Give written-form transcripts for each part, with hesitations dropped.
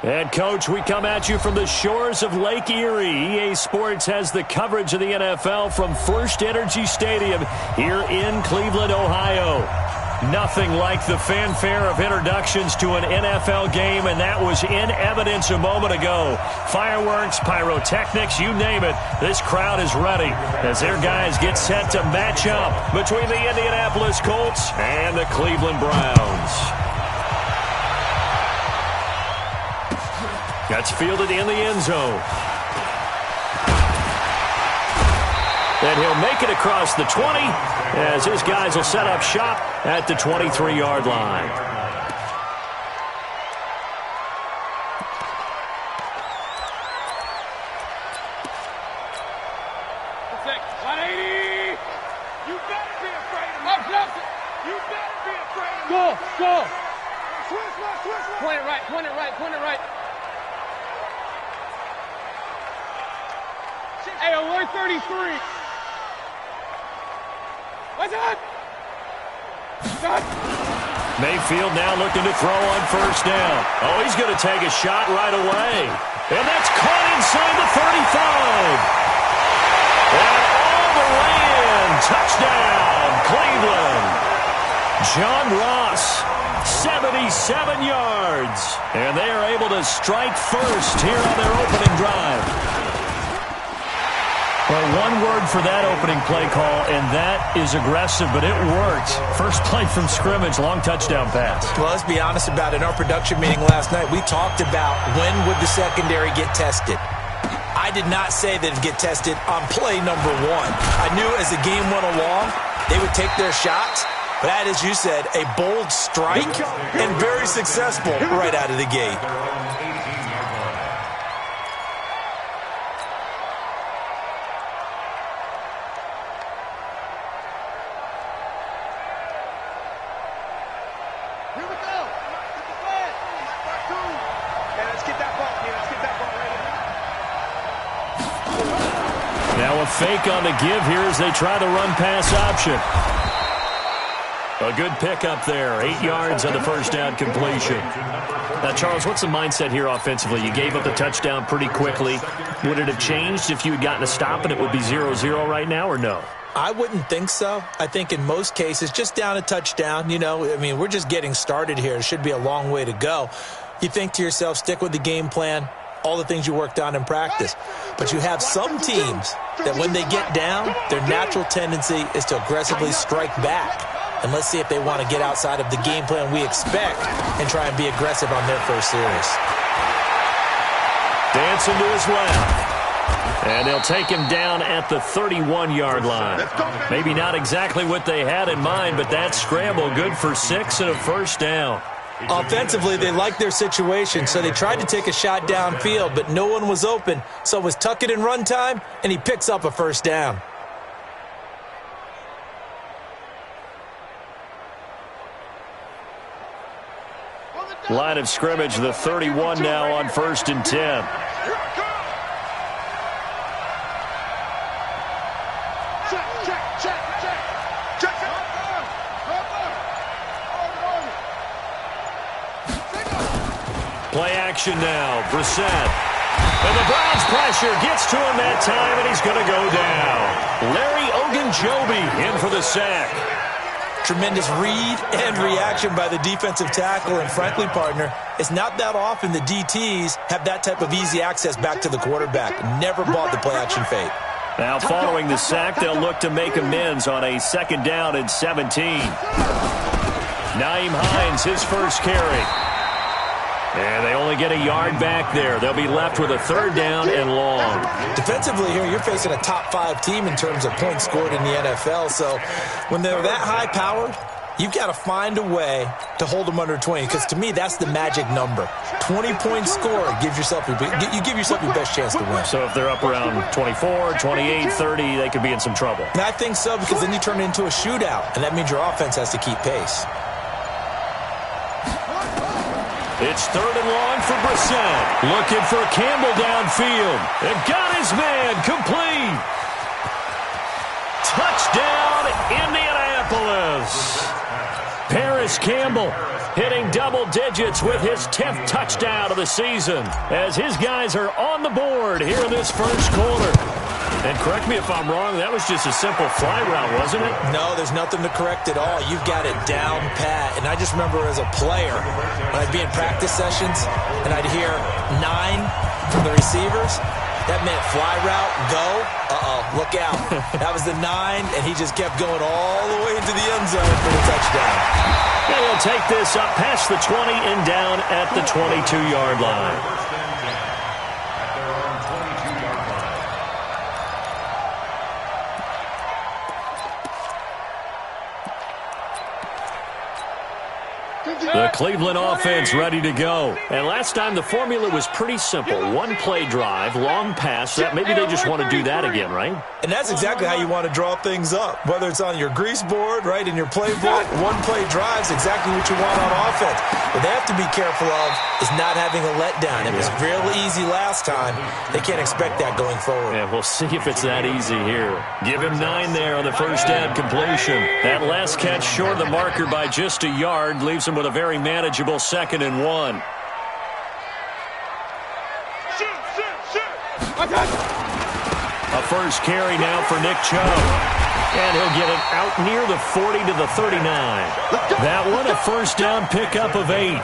And, Coach, we come at you from the shores of Lake Erie. EA Sports has the coverage of the NFL from First Energy Stadium here in Cleveland, Ohio. Nothing like the fanfare of introductions to an NFL game, and that was in evidence a moment ago. Fireworks, pyrotechnics, you name it. This crowd is ready as their guys get set to match up between the Indianapolis Colts and the Cleveland Browns. That's fielded in the end zone. And he'll make it across the 20 as his guys will set up shop at the 23-yard line. You better be afraid of me. You better be afraid of me. Go. Switch left. Point it right. Hey, alert 33. What's up? Mayfield now looking to throw on first down. Oh, he's going to take a shot right away. And that's caught inside the 35. And all the way in. Touchdown, Cleveland. John Ross, 77 yards. And they are able to strike first here on their opening drive. Well, one word for that opening play call, and that is aggressive, but it worked. First play from scrimmage, long touchdown pass. Well, let's be honest about it. In our production meeting last night, we talked about when would the secondary get tested. I did not say that it'd get tested on play number one. I knew as the game went along, they would take their shots. But that, as you said, a bold strike and very successful right out of the gate. Fake on the give here as they try the run-pass option. A good pickup there. 8 yards on the first down completion. Now, Charles, what's the mindset here offensively? You gave up the touchdown pretty quickly. Would it have changed if you had gotten a stop and it would be 0-0 right now, or no? I wouldn't think so. I think in most cases, just down a touchdown, we're just getting started here. It should be a long way to go. You think to yourself, stick with the game plan, all the things you worked on in practice. But you have some teams that when they get down, their natural tendency is to aggressively strike back. And let's see if they want to get outside of the game plan we expect and try and be aggressive on their first series. Dancing to his left. And they'll take him down at the 31-yard line. Maybe not exactly what they had in mind, but that scramble good for 6 and a first down. Offensively, they liked their situation, so they tried to take a shot downfield, but no one was open. So it was tuck it in run time, and he picks up a first down. Line of scrimmage, the 31 now on 1st and 10. Play action now, Brissett. And the Browns pressure gets to him that time, and he's going to go down. Larry Ogunjobi in for the sack. Tremendous read and reaction by the defensive tackle, and frankly, partner, it's not that often the DTs have that type of easy access back to the quarterback. Never bought the play action fake. Now following the sack, they'll look to make amends on a 2nd down and 17. Nyheim Hines, his first carry. And they only get a yard back there. They'll be left with a 3rd down and long. Defensively here, you're facing a top 5 team in terms of points scored in the NFL. So when they're that high-powered, you've got to find a way to hold them under 20. Because to me, that's the magic number. 20 points scored gives yourself your best chance to win. So if they're up around 24, 28, 30, they could be in some trouble. And I think so, because then you turn it into a shootout, and that means your offense has to keep pace. It's 3rd and long for Brissett. Looking for Campbell downfield. And got his man complete. Touchdown, Indianapolis. Perry Paris Campbell hitting double digits with his 10th touchdown of the season as his guys are on the board here in this first quarter. And correct me if I'm wrong, that was just a simple fly route, wasn't it? No, there's nothing to correct at all. You've got it down pat. And I just remember as a player, when I'd be in practice sessions and I'd hear 9 from the receivers, that meant fly route, go, look out. That was the 9, and he just kept going all the way into the end zone for the touchdown. And he'll take this up past the 20 and down at the 22-yard line. The Cleveland offense ready to go. And last time the formula was pretty simple. One play drive, long pass. Maybe they just want to do that again, right? And that's exactly how you want to draw things up. Whether it's on your grease board, right, in your playbook, one play drive is exactly what you want on offense. What they have to be careful of is not having a letdown. It was real easy last time. They can't expect that going forward. Yeah, we'll see if it's that easy here. Give him 9 there on the first down completion. That last catch short of the marker by just a yard leaves him with a very manageable 2nd and 1. A first carry now for Nick Chubb. And he'll get it out near the 40 to the 39. That one a first down pickup of 8.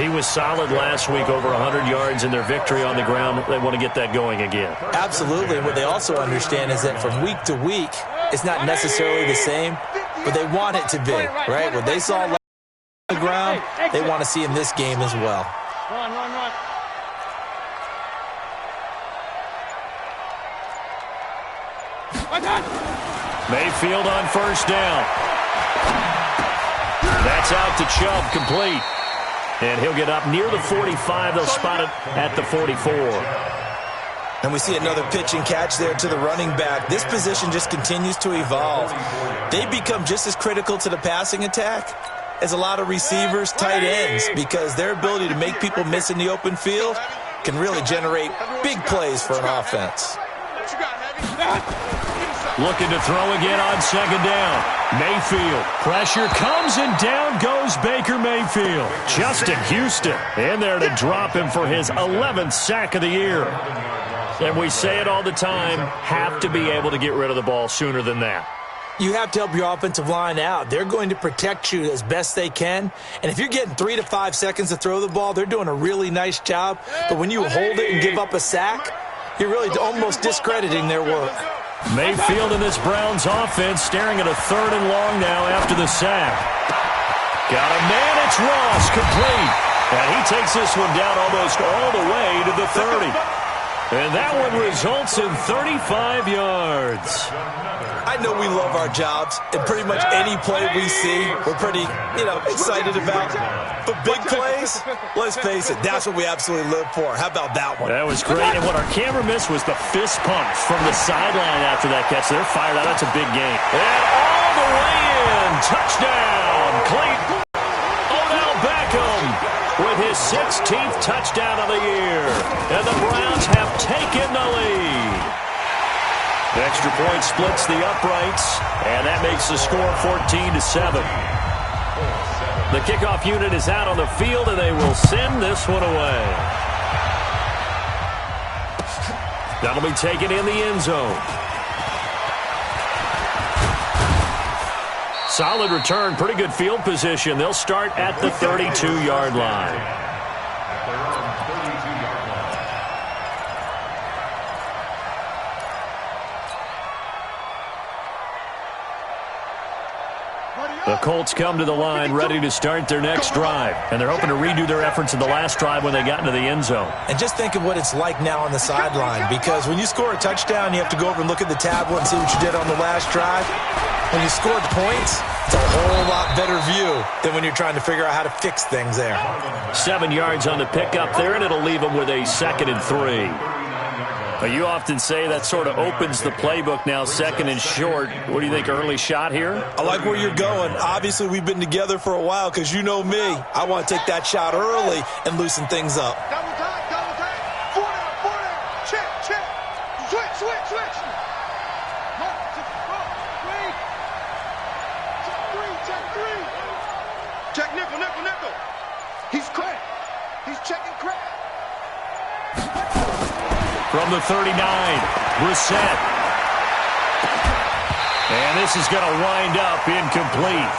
He was solid last week, over 100 yards in their victory on the ground. They want to get that going again. Absolutely. And what they also understand is that from week to week, it's not necessarily the same, but they want it to be, right? What they saw on the ground, they want to see in this game as well. Run. Mayfield on first down. That's out to Chubb, complete. And he'll get up near the 45. They'll spot it at the 44. And we see another pitch and catch there to the running back. This position just continues to evolve. They become just as critical to the passing attack as a lot of receivers, tight ends, because their ability to make people miss in the open field can really generate big plays for an offense. Looking to throw again on second down. Mayfield. Pressure comes and down goes Baker Mayfield. Justin Houston in there to drop him for his 11th sack of the year. And we say it all the time, have to be able to get rid of the ball sooner than that. You have to help your offensive line out. They're going to protect you as best they can. And if you're getting 3 to 5 seconds to throw the ball, they're doing a really nice job. But when you hold it and give up a sack, you're really almost discrediting their work. Mayfield in this Browns offense staring at a 3rd and long now after the sack. Got a man, it's Ross, complete. And he takes this one down almost all the way to the 30. And that one results in 35 yards. I know we love our jobs, and pretty much any play we see, we're pretty, excited about. But big plays, let's face it, that's what we absolutely live for. How about that one? That was great, and what our camera missed was the fist pumps from the sideline after that catch. They're fired out. That's a big game. And all the way in, touchdown, Clayton. Odell Beckham with his 16th touchdown of the year. And the Browns have taken the lead. The extra point splits the uprights, and that makes the score 14-7. The kickoff unit is out on the field, and they will send this one away. That'll be taken in the end zone. Solid return, pretty good field position. They'll start at the 32-yard line. The Colts come to the line ready to start their next drive. And they're hoping to redo their efforts in the last drive when they got into the end zone. And just think of what it's like now on the sideline, because when you score a touchdown, you have to go over and look at the tablet and see what you did on the last drive. When you scored points, it's a whole lot better view than when you're trying to figure out how to fix things there. 7 yards on the pickup there, and it'll leave them with a 2nd and 3. But you often say that sort of opens the playbook now, 2nd and short. What do you think, early shot here? I like where you're going. Obviously, we've been together for a while because you know me. I want to take that shot early and loosen things up. Double time. 4 down. Check. Switch. Check three. From the 39, Brissett. And this is going to wind up incomplete.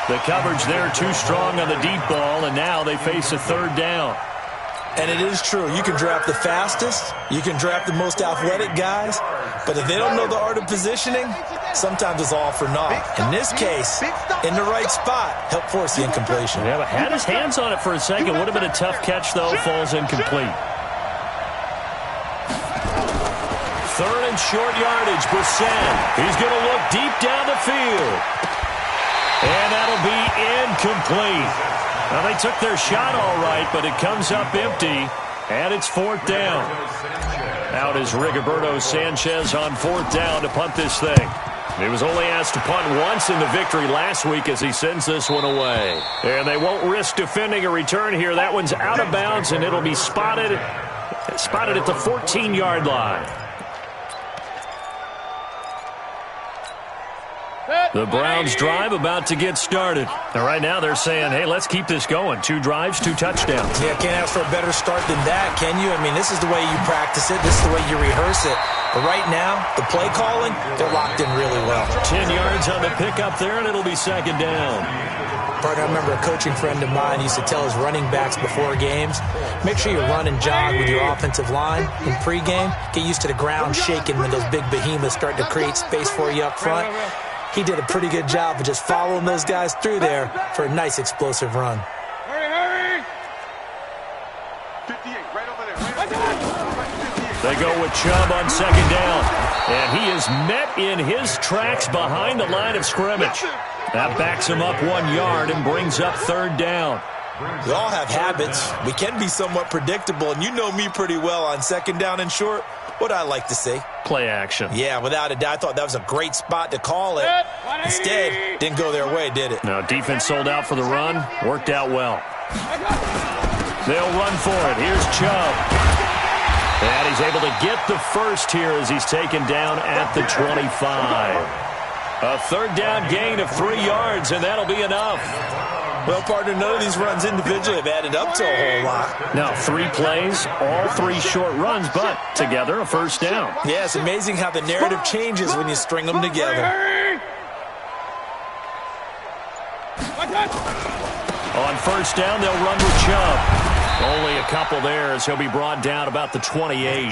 The coverage there too strong on the deep ball, and now they face a third down. And it is true. You can draft the fastest. You can draft the most athletic guys. But if they don't know the art of positioning, sometimes it's all for naught. In this case, in the right spot, help force the incompletion. Yeah, but had his hands on it for a second. Would have been a tough catch, though. Falls incomplete. Third and short yardage, Brissett. He's going to look deep down the field. And that'll be incomplete. Now, they took their shot all right, but it comes up empty, and it's fourth down. Out is Rigoberto Sanchez on fourth down to punt this thing. He was only asked to punt once in the victory last week as he sends this one away. And they won't risk defending a return here. That one's out of bounds, and it'll be spotted at the 14-yard line. The Browns drive about to get started. And right now they're saying, hey, let's keep this going. 2 drives, 2 touchdowns. Yeah, can't ask for a better start than that, can you? I mean, this is the way you practice it. This is the way you rehearse it. But right now, the play calling, they're locked in really well. 10 yards on the pickup there, and it'll be second down. Partner, I remember a coaching friend of mine used to tell his running backs before games, make sure you run and jog with your offensive line in pregame. Get used to the ground shaking when those big behemoths start to create space for you up front. He did a pretty good job of just following those guys through there for a nice explosive run. Hurry! 58, right over there. They go with Chubb on second down. And he is met in his tracks behind the line of scrimmage. That backs him up 1 yard and brings up third down. We all have habits. We can be somewhat predictable, and you know me pretty well on second down and short. What I like to see. Play action. Yeah, without a doubt. I thought that was a great spot to call it. Instead, didn't go their way, did it? Now, defense sold out for the run. Worked out well. They'll run for it. Here's Chubb. And he's able to get the first here as he's taken down at the 25. A third down gain of 3 yards, and that'll be enough. Well, partner, none of these runs individually have added up to a whole lot. Now, 3 plays, all 3 short runs, but together a first down. Yeah, it's amazing how the narrative changes when you string them together. On first down, they'll run with Chubb. Only a couple there as he'll be brought down about the 28.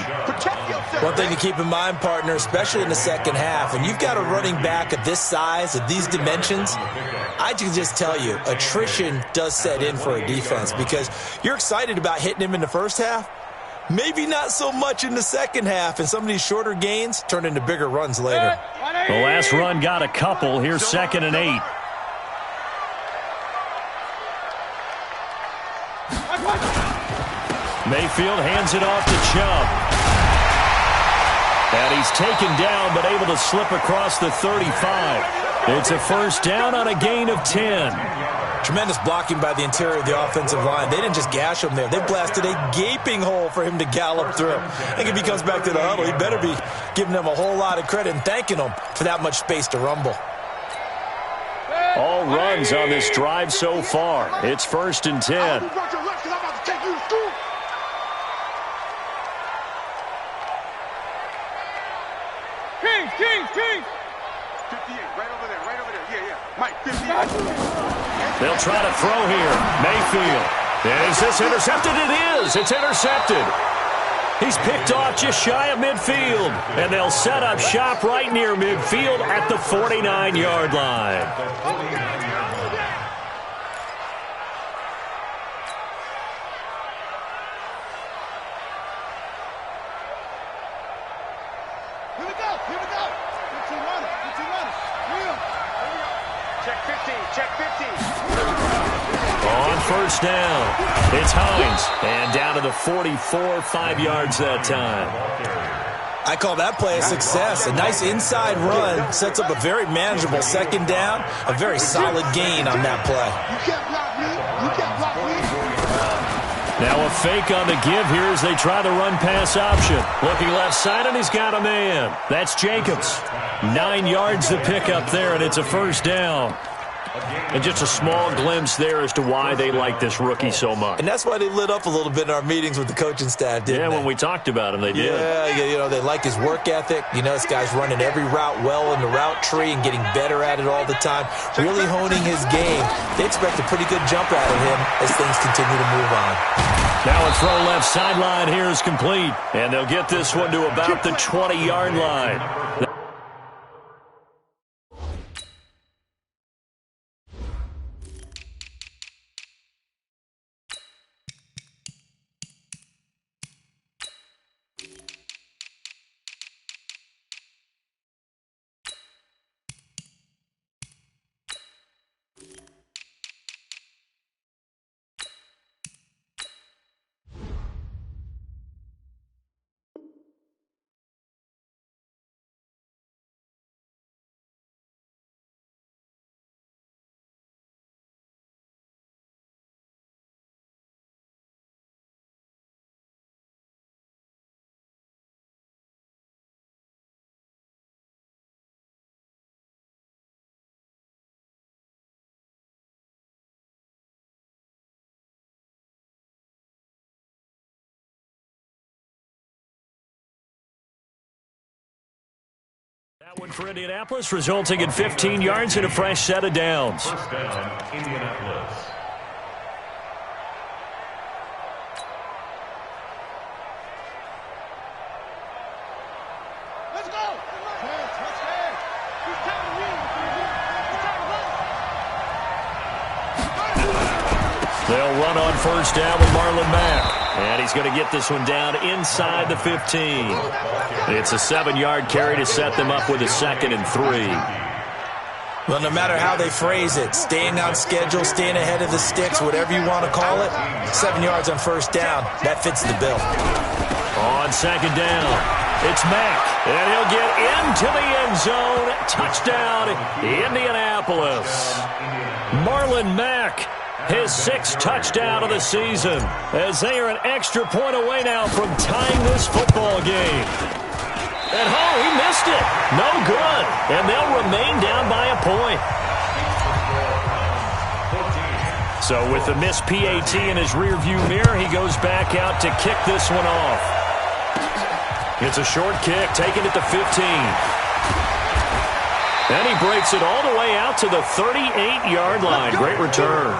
One thing to keep in mind, partner, especially in the second half, and you've got a running back of this size, of these dimensions, I can just tell you, attrition does set in for a defense because you're excited about hitting him in the first half. Maybe not so much in the second half, and some of these shorter gains turn into bigger runs later. The last run got a couple. Here's 2nd and 8. Mayfield hands it off to Chubb. And he's taken down but able to slip across the 35. It's a first down on a gain of 10. Tremendous blocking by the interior of the offensive line. They didn't just gash him there. They blasted a gaping hole for him to gallop through. I think if he comes back to the huddle, he better be giving them a whole lot of credit and thanking them for that much space to rumble. All runs on this drive so far. It's 1st and 10. King! 58, right over there. Yeah. Mike, 58. They'll try to throw here. Mayfield. Is this intercepted? It is. It's intercepted. He's picked off just shy of midfield. And they'll set up shop right near midfield at the 49-yard line. On first down, it's Hines. And down to the 44, 5 yards that time. I call that play a success. A nice inside run sets up a very manageable second down. A very solid gain on that play. Now a fake on the give here as they try the run-pass option. Looking left side, and he's got a man. That's Jacobs. 9 yards to pick up there, and it's a first down. And just a small glimpse there as to why they like this rookie so much. And that's why they lit up a little bit in our meetings with the coaching staff, didn't they? When we talked about him, they did. Yeah, they like his work ethic. This guy's running every route well in the route tree and getting better at it all the time, really honing his game. They expect a pretty good jump out of him as things continue to move on. Now a throw left sideline here is complete, and they'll get this one to about the 20-yard line. That one for Indianapolis, resulting in 15 yards and a fresh set of downs. First down, Indianapolis. Let's go. It's time to win. It's time to run. They'll run on first down with Marlon Mack. And he's going to get this one down inside the 15. It's a 7-yard carry to set them up with a 2nd and 3. Well, no matter how they phrase it, staying on schedule, staying ahead of the sticks, whatever you want to call it, 7 yards on first down, that fits the bill. On 2nd down, it's Mack, and he'll get into the end zone. Touchdown, Indianapolis. Marlon Mack, his 6th touchdown of the season, as they are an extra point away now from tying this football game. And he missed it. No good. And they'll remain down by a point. So with the missed PAT in his rearview mirror, he goes back out to kick this one off. It's a short kick, taking it to 15. And he breaks it all the way out to the 38-yard line. Great return.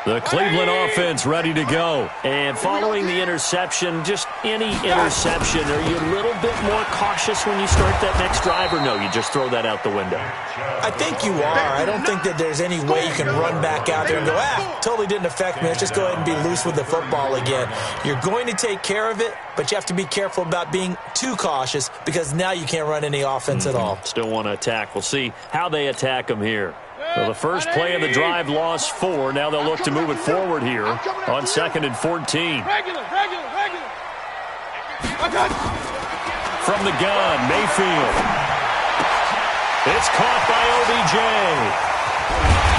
The Cleveland offense ready to go. And following the interception, just any interception, are you a little bit more cautious when you start that next drive, or no, you just throw that out the window? I think you are. I don't think that there's any way you can run back out there and go, totally didn't affect me. Let's just go ahead and be loose with the football again. You're going to take care of it, but you have to be careful about being too cautious because now you can't run any offense at all. Still want to attack. We'll see how they attack them here. So the first play of the drive lost 4. Now they'll look to move it forward here on 2nd and 14. Regular. From the gun, Mayfield. It's caught by OBJ.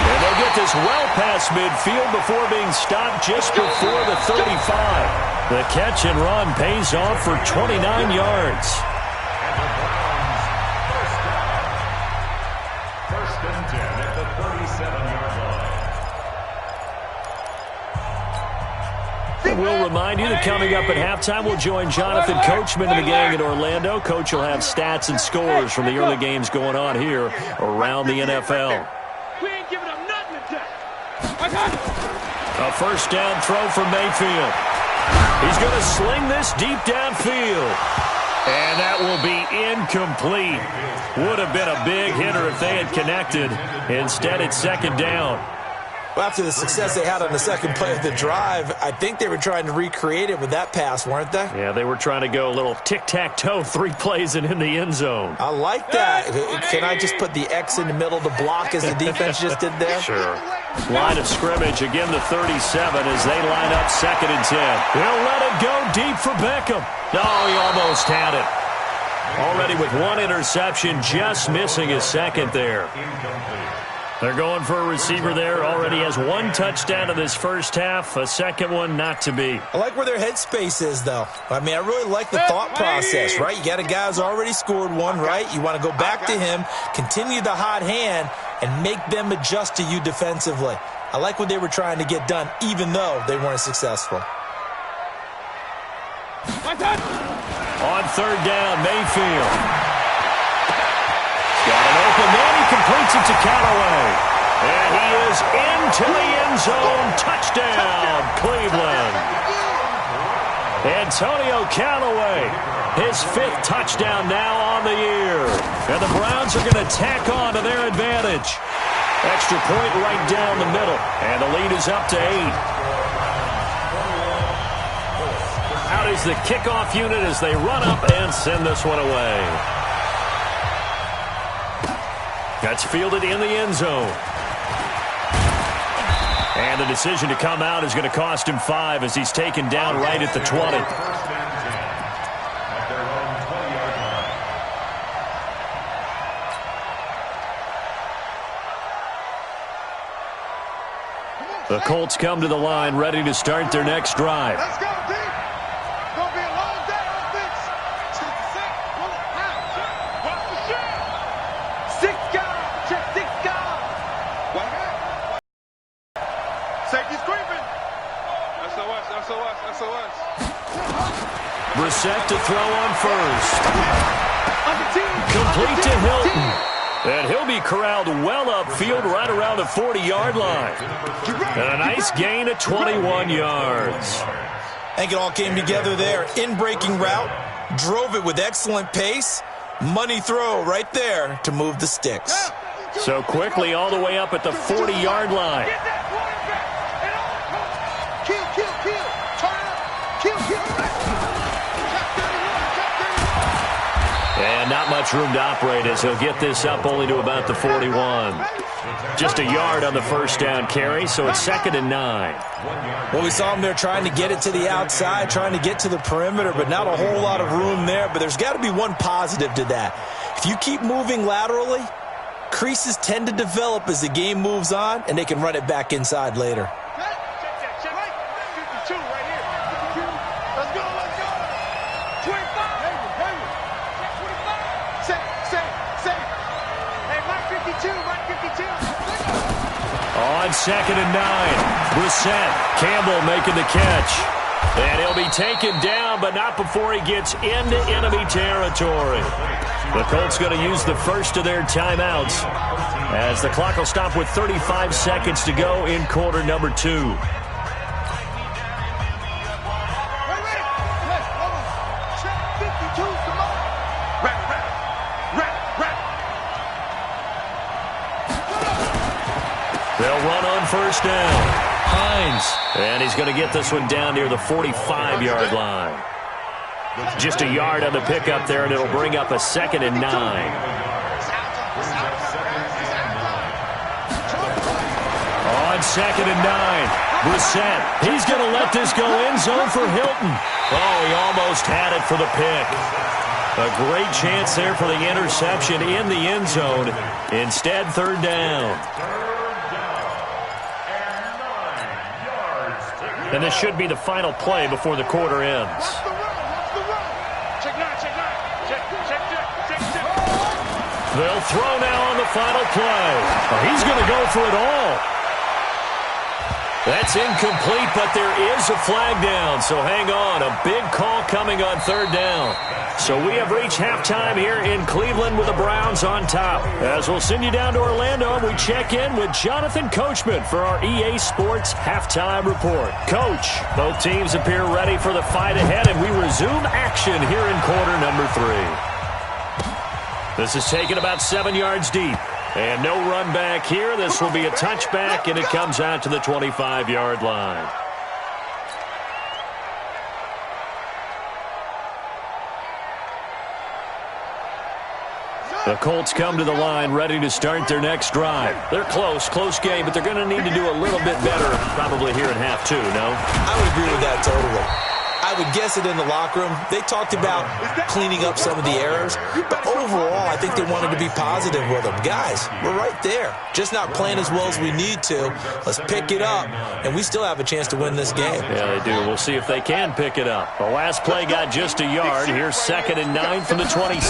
And they'll get this well past midfield before being stopped just before the 35. The catch and run pays off for 29 yards. First and 10 at the 37-yard line. We'll remind you that coming up at halftime, we'll join Jonathan Coachman and the gang in Orlando. Coach will have stats and scores from the early games going on here around the NFL. We ain't giving up nothing today. I got it. A first down throw for Mayfield. He's going to sling this deep downfield. And that will be incomplete. Would have been a big hitter if they had connected. Instead, it's 2nd down. Well, after the success they had on the second play of the drive, I think they were trying to recreate it with that pass, weren't they? Yeah, they were trying to go a little tic-tac-toe, 3 plays and in the end zone. I like that. Can I just put the X in the middle to block as the defense just did there? Sure. Line of scrimmage, again the 37 as they line up 2nd and 10. They'll let it go deep for Beckham. No, he almost had it. Already with 1 interception, just missing his 2nd there. They're going for a receiver there. Already has one touchdown in this first half. A second one not to be. I like where their headspace is, though. I mean, I really like the thought process, right? You got a guy who's already scored one, right? You want to go back to him, continue the hot hand, and make them adjust to you defensively. I like what they were trying to get done, even though they weren't successful. On third down, Mayfield. Got an open man. He completes it to Callaway. And he is into the end zone. Touchdown, Cleveland. Antonio Callaway, his 5th touchdown now on the year. And the Browns are going to tack on to their advantage. Extra point right down the middle. And the lead is up to 8. Out is the kickoff unit as they run up and send this one away. That's fielded in the end zone. And the decision to come out is going to cost him 5 as he's taken down right at the 20. The Colts come to the line ready to start their next drive. Let's go, D. It's going to be a long day on offense. Check the set. Pull it out. Watch the shit. 6 guys. Check 6 guys. One man. Safety's creeping. SOS, SOS, SOS. Brissett to throw on first. Complete to Hilton. And he'll be corralled well upfield right around the 40-yard line. And a nice gain of 21 yards. I think it all came together there. In-breaking route, drove it with excellent pace. Money throw right there to move the sticks. So quickly all the way up at the 40-yard line. Get that quarterback. Kill, kill, kill. Turn up. Kill, kill. And not much room to operate as he'll get this up only to about the 41. Just a yard on the first down carry, so it's 2nd and 9. Well, we saw him there trying to get it to the outside, trying to get to the perimeter, but not a whole lot of room there. But there's got to be one positive to that. If you keep moving laterally, creases tend to develop as the game moves on, and they can run it back inside later. On 2nd and 9, Brissett, Campbell making the catch. And he'll be taken down, but not before he gets into enemy territory. The Colts going to use the first of their timeouts as the clock will stop with 35 seconds to go in quarter number 2. They'll run on first down. Hines. And he's going to get this one down near the 45-yard line. Just a yard on the pickup there, and it'll bring up a 2nd and 9. On 2nd and 9, Brissett. He's going to let this go end zone for Hilton. Oh, he almost had it for the pick. A great chance there for the interception in the end zone. Instead, 3rd down. And this should be the final play before the quarter ends. They'll throw now on the final play. Oh, he's going to go for it all. That's incomplete, but there is a flag down, so hang on. A big call coming on 3rd down. So we have reached halftime here in Cleveland with the Browns on top. As we'll send you down to Orlando, and we check in with Jonathan Coachman for our EA Sports Halftime Report. Coach, both teams appear ready for the fight ahead, and we resume action here in quarter number 3. This is taken about 7 yards deep. And no run back here. This will be a touchback, and it comes out to the 25-yard line. The Colts come to the line ready to start their next drive. They're close game, but they're going to need to do a little bit better probably here in half 2, no? I would agree with that totally. I would guess it in the locker room. They talked about cleaning up some of the errors, but overall, I think they wanted to be positive with them. Guys, we're right there. Just not playing as well as we need to. Let's pick it up, and we still have a chance to win this game. Yeah, they do. We'll see if they can pick it up. The last play got just a yard. Here's 2nd and 9 from the 26.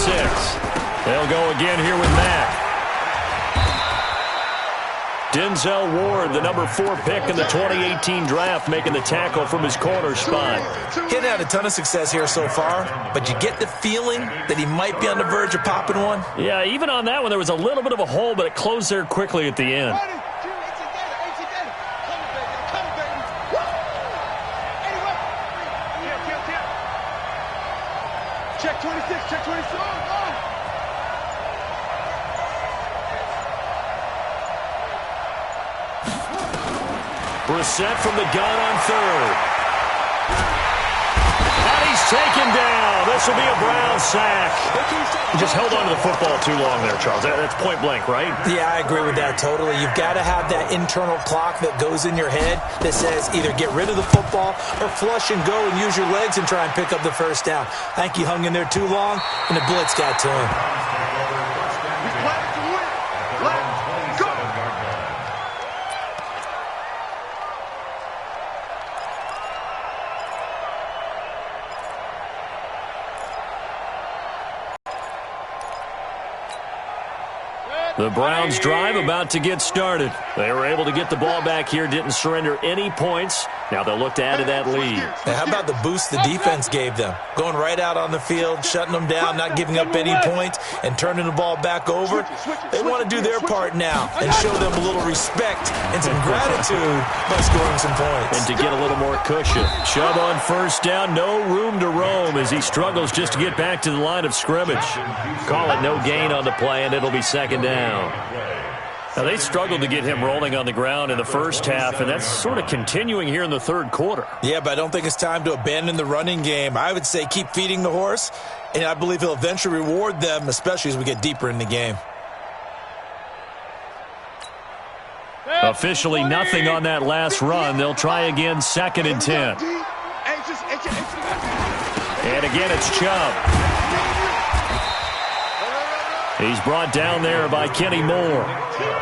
They'll go again here with Mack. Denzel Ward, the number 4 pick in the 2018 draft, making the tackle from his corner spot. He hadn't had a ton of success here so far, but you get the feeling that he might be on the verge of popping one. Yeah, even on that one, there was a little bit of a hole, but it closed there quickly at the end. Check 26, check 26. Brissett from the gun on 3rd. And he's taken down. This will be a Brown sack. He just held on to the football too long there, Charles. That's point blank, right? Yeah, I agree with that totally. You've got to have that internal clock that goes in your head that says either get rid of the football or flush and go and use your legs and try and pick up the first down. I think he hung in there too long, and the blitz got to him. The Browns drive about to get started. They were able to get the ball back here, didn't surrender any points. Now they'll look to add to that lead. Now, how about the boost the defense gave them? Going right out on the field, shutting them down, not giving up any points, and turning the ball back over. They want to do their part now and show them a little respect and some gratitude by scoring some points. And to get a little more cushion. Chubb on first down, no room to roam as he struggles just to get back to the line of scrimmage. Call it no gain on the play, and it'll be 2nd down. Now, they struggled to get him rolling on the ground in the first half, and that's sort of continuing here in the 3rd quarter. Yeah, but I don't think it's time to abandon the running game. I would say keep feeding the horse, and I believe he'll eventually reward them, especially as we get deeper in the game. Officially nothing on that last run. They'll try again, 2nd and 10. And again, it's Chubb. He's brought down there by Kenny Moore.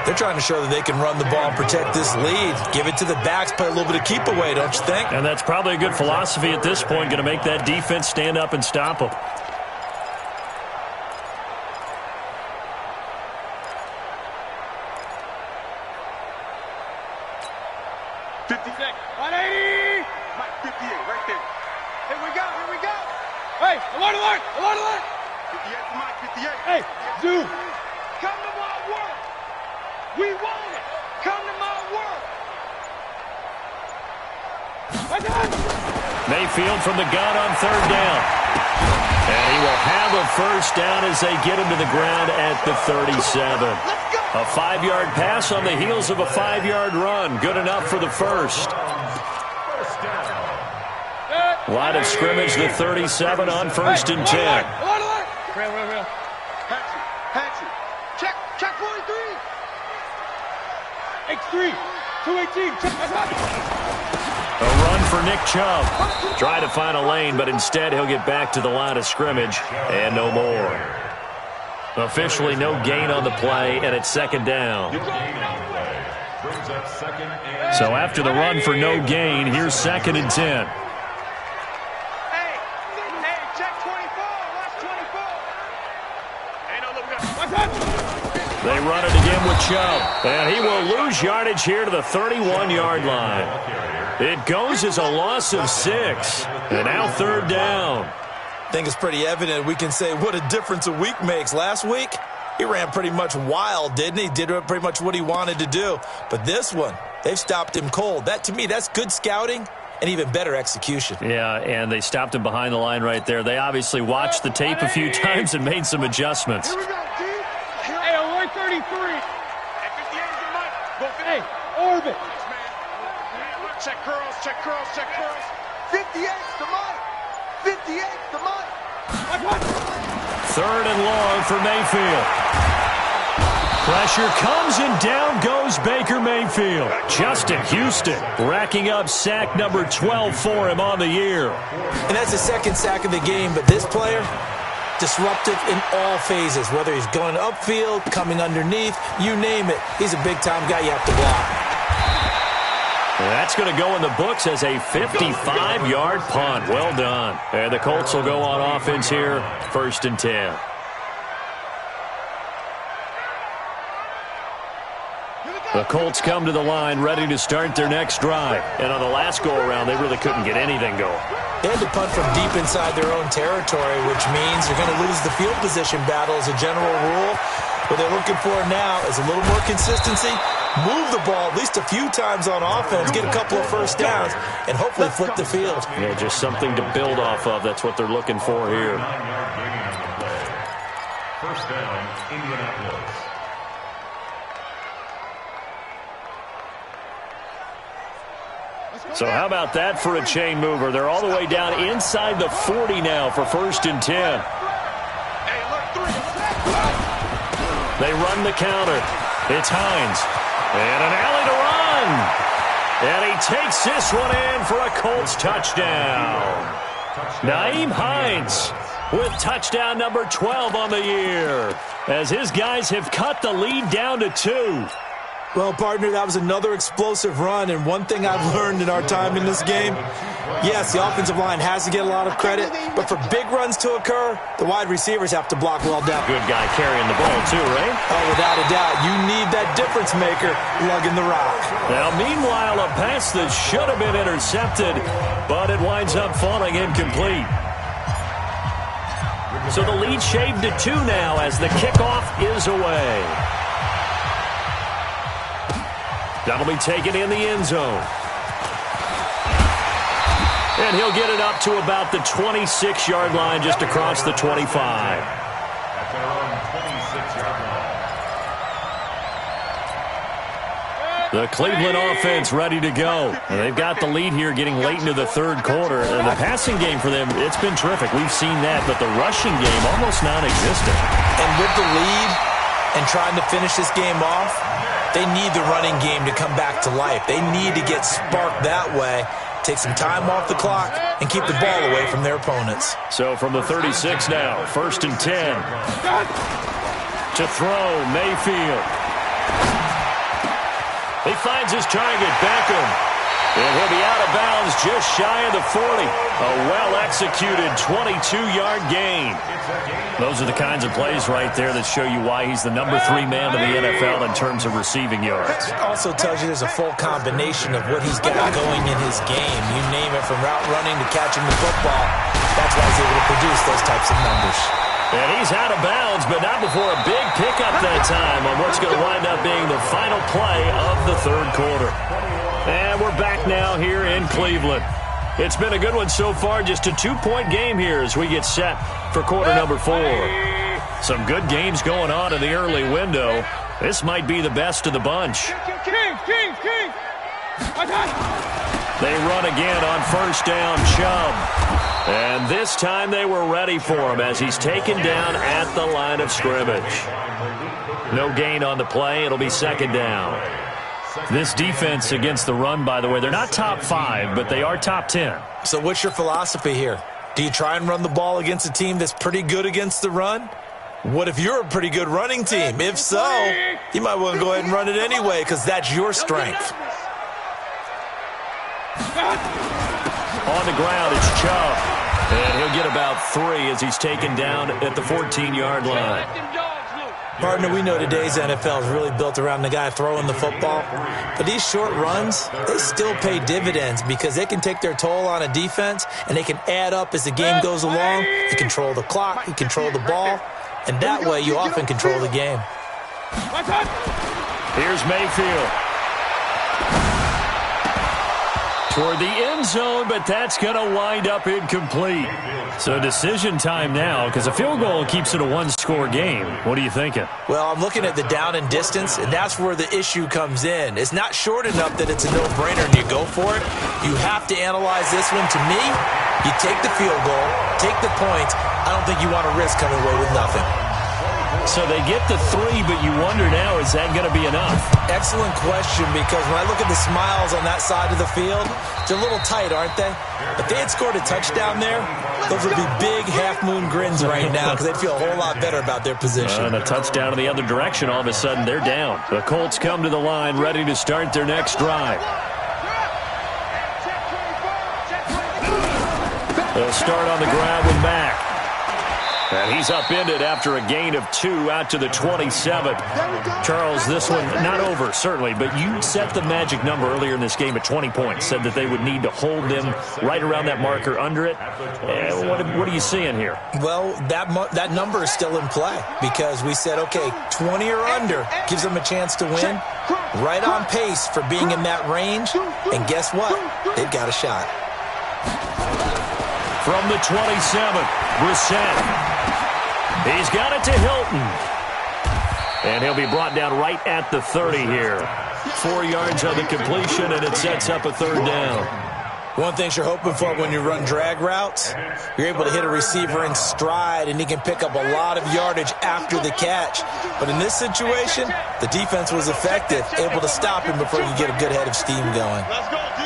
They're trying to show that they can run the ball and protect this lead. Give it to the backs, play a little bit of keep away, don't you think? And that's probably a good philosophy at this point, going to make that defense stand up and stop them. Mike, 58, right there. Here we go, here we go. Hey, alert! 58 to Mike, 58. Hey, Zoom. Come to my work. We want it. Come to my work. Mayfield from the gun on 3rd down. And he will have a first down as they get him to the ground at the 37. A 5-yard pass on the heels of a 5-yard run. Good enough for the first. Line of scrimmage, the 37 on 1st and 10. Real. Hatchet. Check 43. X3, 218, check. A run for Nick Chubb. Try to find a lane, but instead he'll get back to the line of scrimmage and no more. Officially no gain on the play, and it's 2nd down. So after the run for no gain, here's 2nd and 10. They run it again with Chubb. And he will lose yardage here to the 31-yard line. It goes as a loss of 6. And now 3rd down. I think it's pretty evident. We can say what a difference a week makes. Last week, he ran pretty much wild, didn't he? Did pretty much what he wanted to do. But this one, they've stopped him cold. That, to me, that's good scouting and even better execution. Yeah, and they stopped him behind the line right there. They obviously watched the tape a few times and made some adjustments. Hey, alert 33. Hey, orbit. Check curls. 58's the Mike. 58's the Mike. 3rd and long for Mayfield. Pressure comes, and down goes Baker Mayfield. Justin Houston racking up sack number 12 for him on the year. And that's the second sack of the game, but this player, disruptive in all phases, whether he's going upfield, coming underneath, you name it. He's a big-time guy you have to block. That's going to go in the books as a 55-yard punt. Well done. And the Colts will go on offense here, 1st and 10. The Colts come to the line ready to start their next drive. And on the last go-around, they really couldn't get anything going. They had to punt from deep inside their own territory, which means they're going to lose the field position battle as a general rule. What they're looking for now is a little more consistency, move the ball at least a few times on offense, get a couple of first downs, and hopefully flip the field. Yeah, just something to build off of. That's what they're looking for here. 9-yard gain on the play. 1st down, Indianapolis. So how about that for a chain mover? They're all the way down inside the 40 now for 1st and 10. They run the counter. It's Hines. And an alley to run. And he takes this one in for a Colts touchdown. Nyheim Hines with touchdown number 12 on the year, as his guys have cut the lead down to 2. Well, partner, that was another explosive run, and one thing I've learned in our time in this game, yes, the offensive line has to get a lot of credit, but for big runs to occur, the wide receivers have to block well down. Good guy carrying the ball, too, right? Oh, without a doubt. You need that difference maker lugging the rock. Now, meanwhile, a pass that should have been intercepted, but it winds up falling incomplete. So the lead shaved to 2 now as the kickoff is away. That'll be taken in the end zone. And he'll get it up to about the 26-yard line, just across the 25. At their own 26-yard line. The Cleveland offense ready to go. And they've got the lead here getting late into the 3rd quarter. And the passing game for them, it's been terrific. We've seen that, but the rushing game almost non-existent. And with the lead and trying to finish this game off, they need the running game to come back to life. They need to get sparked that way, take some time off the clock, and keep the ball away from their opponents. So from the 36 now, 1st and 10. To throw, Mayfield. He finds his target, Beckham. And he'll be out of bounds just shy of the 40. A well-executed 22-yard gain. Those are the kinds of plays right there that show you why he's the number 3 man in the NFL in terms of receiving yards. It also tells you there's a full combination of what he's got going in his game. You name it, from route running to catching the football. That's why he's able to produce those types of numbers. And he's out of bounds, but not before a big pickup that time on what's going to wind up being the final play of the 3rd quarter. And we're back now here in Cleveland. It's been a good one so far, just a 2-point game here as we get set for quarter number 4. Some good games going on in the early window. This might be the best of the bunch. King. They run again on 1st down, Chubb. And this time they were ready for him as he's taken down at the line of scrimmage. No gain on the play. It'll be 2nd down. This defense against the run, by the way, they're not top 5, but they are top 10. So what's your philosophy here? Do you try and run the ball against a team that's pretty good against the run? What if you're a pretty good running team? If so, you might want to go ahead and run it anyway because that's your strength. On the ground, it's Chubb. And he'll get about 3 as he's taken down at the 14-yard line. Partner, we know today's NFL is really built around the guy throwing the football. But these short runs, they still pay dividends because they can take their toll on a defense and they can add up as the game goes along. You control the clock, you control the ball, and that way you often control the game. Here's Mayfield. Toward the end zone, but that's going to wind up incomplete. So decision time now, because a field goal keeps it a 1-score game. What are you thinking? Well, I'm looking at the down and distance, and that's where the issue comes in. It's not short enough that it's a no-brainer and you go for it. You have to analyze this one. To me, you take the field goal, take the points. I don't think you want to risk coming away with nothing. So they get the 3, but you wonder now, is that going to be enough? Excellent question, because when I look at the smiles on that side of the field, they're a little tight, aren't they? If they had scored a touchdown there, those would be big half-moon grins right now because they'd feel a whole lot better about their position. And a touchdown in the other direction, all of a sudden they're down. The Colts come to the line ready to start their next drive. They'll start on the ground with Mack. And he's upended after a gain of 2 out to the 27. Charles, this one not over, certainly, but you set the magic number earlier in this game at 20 points, said that they would need to hold them right around that marker under it. What are you seeing here? Well, that number is still in play because we said, okay, 20 or under gives them a chance to win. Right on pace for being in that range. And guess what? They've got a shot. From the 27, Brissett. He's got it to Hilton. And he'll be brought down right at the 30 here. 4 yards on the completion, and it sets up a 3rd down. One thing you're hoping for when you run drag routes, you're able to hit a receiver in stride, and he can pick up a lot of yardage after the catch. But in this situation, the defense was effective, able to stop him before you get a good head of steam going. Let's go, D.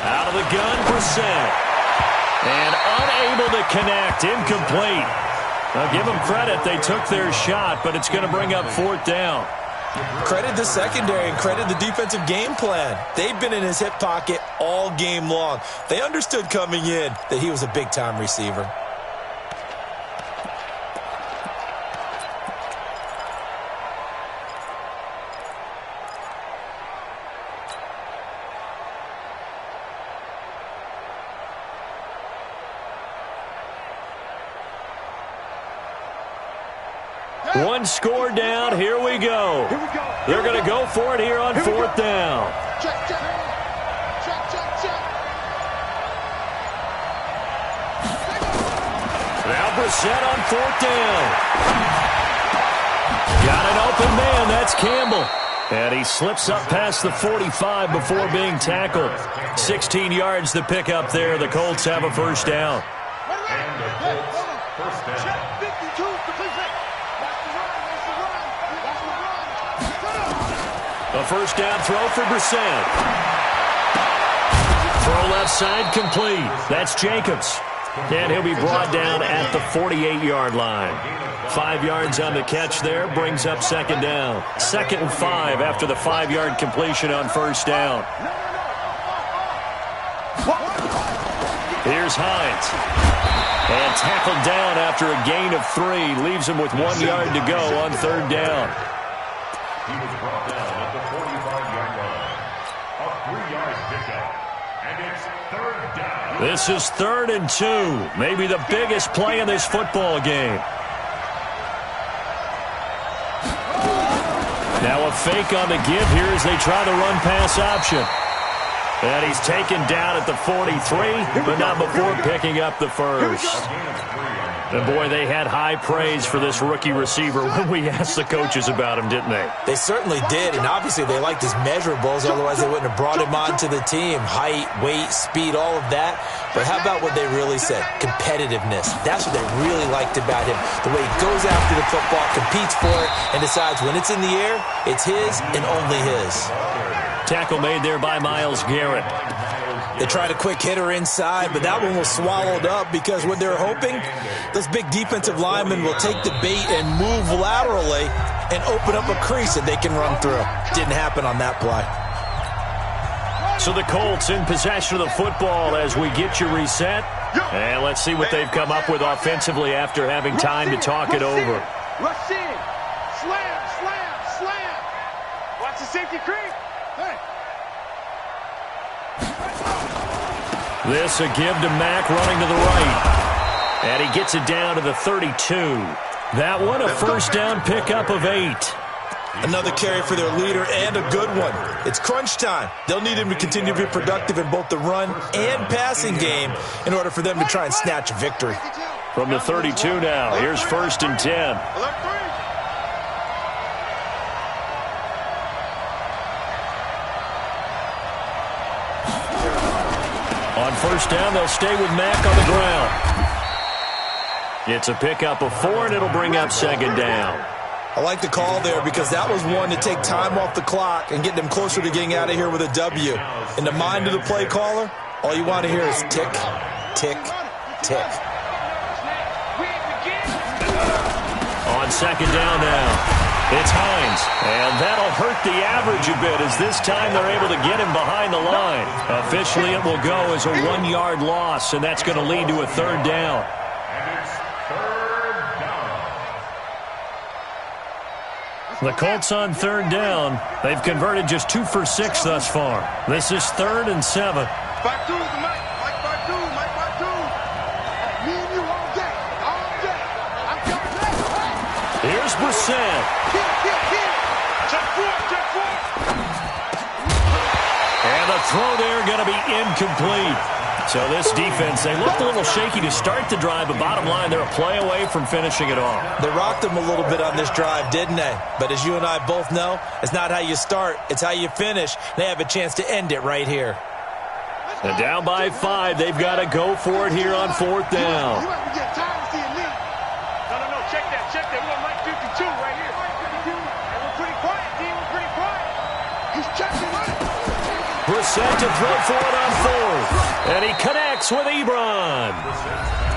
Out of the gun, Brissett. And unable to connect, incomplete. Now give them credit, they took their shot, but it's going to bring up 4th down. Credit the secondary and credit the defensive game plan. They've been in his hip pocket all game long. They understood coming in that he was a big-time receiver. One score down, here we go. They're going to go for it here on 4th down. Check, check. Check, check, check. Now Brissett on 4th down. Got an open man, that's Campbell. And he slips up past the 45 before being tackled. 16 yards to pick up there. The Colts have a 1st down. And the Colts, 1st down. Check 52, complete. A 1st down throw for Brissett. Throw left side complete. That's Jacobs. And he'll be brought down at the 48-yard line. 5 yards on the catch there, brings up 2nd down. 2nd and 5 after the 5-yard completion on 1st down. Here's Hines. And tackled down after a gain of 3. Leaves him with 1 yard to go on 3rd down. He was brought down at the 45-yard line. A 3-yard pickup. And it's 3rd down. This is 3rd and 2. Maybe the biggest play in this football game. Now a fake on the give here as they try the run-pass option. And he's taken down at the 43, but not before picking up the 1st. And boy, they had high praise for this rookie receiver when we asked the coaches about him, didn't they? They certainly did, and obviously they liked his measurables, otherwise they wouldn't have brought him onto the team. Height, weight, speed, all of that. But how about what they really said? Competitiveness. That's what they really liked about him. The way he goes after the football, competes for it, and decides when it's in the air, it's his and only his. Tackle made there by Myles Garrett. They tried a quick hitter inside, but that one was swallowed up because what they're hoping, those big defensive linemen will take the bait and move laterally and open up a crease that they can run through. Didn't happen on that play. So the Colts in possession of the football as we get you reset. And let's see what they've come up with offensively after having time to talk it over. Rush in. Slam, slam, slam. Watch the safety creep. Hey. This a give to Mack running to the right. And he gets it down to the 32. That one a 1st down pickup of 8. Another carry for their leader and a good one. It's crunch time. They'll need him to continue to be productive in both the run and passing game in order for them to try and snatch a victory. From the 32 now, here's 1st and 10. Alert 3. On first down, they'll stay with Mack on the ground. It's a pickup of 4, and it'll bring up second down. I like the call there because that was one to take time off the clock and get them closer to getting out of here with a W. In the mind of the play caller, all you want to hear is tick, tick, tick. On second down now, it's Hines, and that'll hurt the average a bit as this time they're able to get him behind the line. Officially, it will go as a 1-yard loss, and that's going to lead to a third down. And it's third down. The Colts on third down. They've converted just 2 for 6 thus far. This is 3rd and 7. Back to the Mike. Mike back to. Mike back to. Me and you all day. All day. I'm coming back. Here's Brissett. Kill. Check 4. Check 4. And the throw there going to be incomplete. So this defense, they looked a little shaky to start the drive, but bottom line, they're a play away from finishing it off. They rocked them a little bit on this drive, didn't they? But as you and I both know, it's not how you start, it's how you finish. They have a chance to end it right here. And down by 5, they've got to go for it here on 4th down. You ever get tired of seeing me? No. Check that. We're on Mike 52 right here. And we're pretty quiet, D. We're pretty quiet. He's checking right. Brissett to throw for it on 4th. And he connects with Ebron.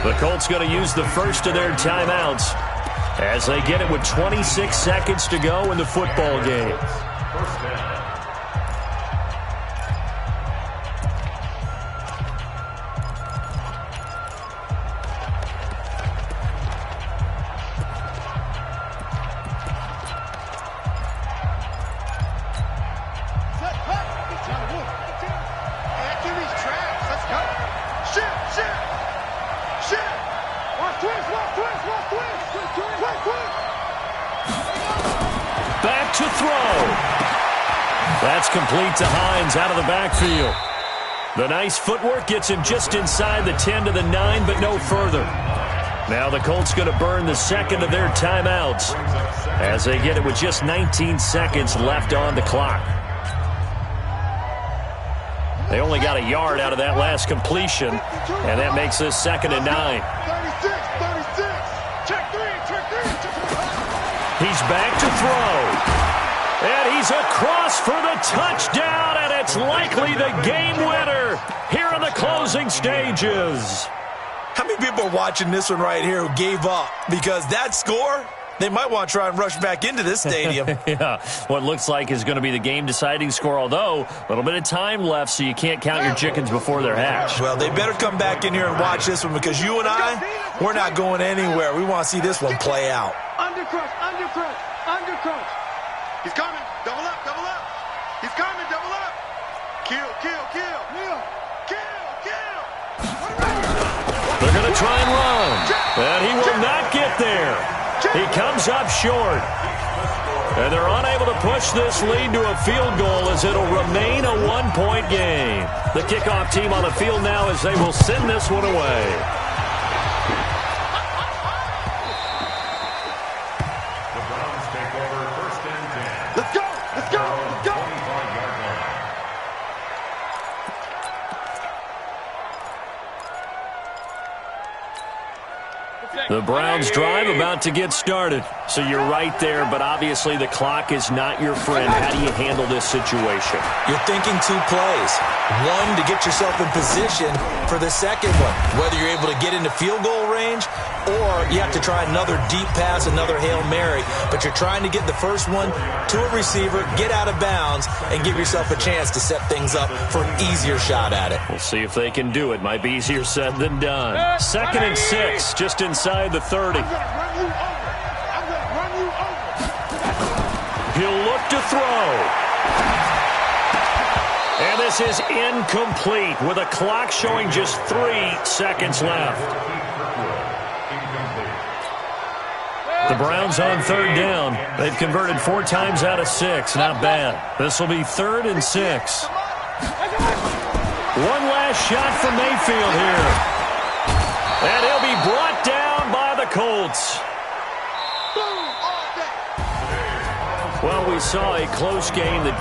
The Colts going to use the first of their timeouts as they get it with 26 seconds to go in the football game. First down. Back to throw. That's complete to Hines out of the backfield. The nice footwork gets him just inside the 10 to the 9, but no further. Now the Colts going to burn the second of their timeouts as they get it with just 19 seconds left on the clock. They only got a yard out of that last completion, and that makes this 2nd and 9. 36. Check 3. He's back to throw. And he's across for the touchdown, and it's likely the game winner here in the closing stages. How many people are watching this one right here who gave up? Because that score, they might want to try and rush back into this stadium. Yeah, what looks like is going to be the game-deciding score, although a little bit of time left, so you can't count your chickens before they're hatched. Well, they better come back in here and watch this one because you and I, we're not going anywhere. We want to see this one play out. Undercrush. He's coming. Double up. He's coming. Double up. Kill. They're going to try and run, and he will not get there. He comes up short, and they're unable to push this lead to a field goal as it'll remain a 1-point game. The kickoff team on the field now as they will send this one away. Let's go. The Browns drive about to get started. So you're right there, but obviously the clock is not your friend. How do you handle this situation? You're thinking 2 plays. One, to get yourself in position for the second one, whether you're able to get into field goal range or you have to try another deep pass, another Hail Mary. But you're trying to get the first one to a receiver, get out of bounds, and give yourself a chance to set things up for an easier shot at it. We'll see if they can do it. Might be easier said than done. 2nd and 6, just inside the 30. I'm gonna run you over. He'll look to throw. And this is incomplete with a clock showing just 3 seconds left. The Browns on 3rd down. They've converted 4 times out of 6. Not bad. This will be 3rd and 6. One last shot from Mayfield here. And he'll be brought down by the Colts. Well, we saw a close game that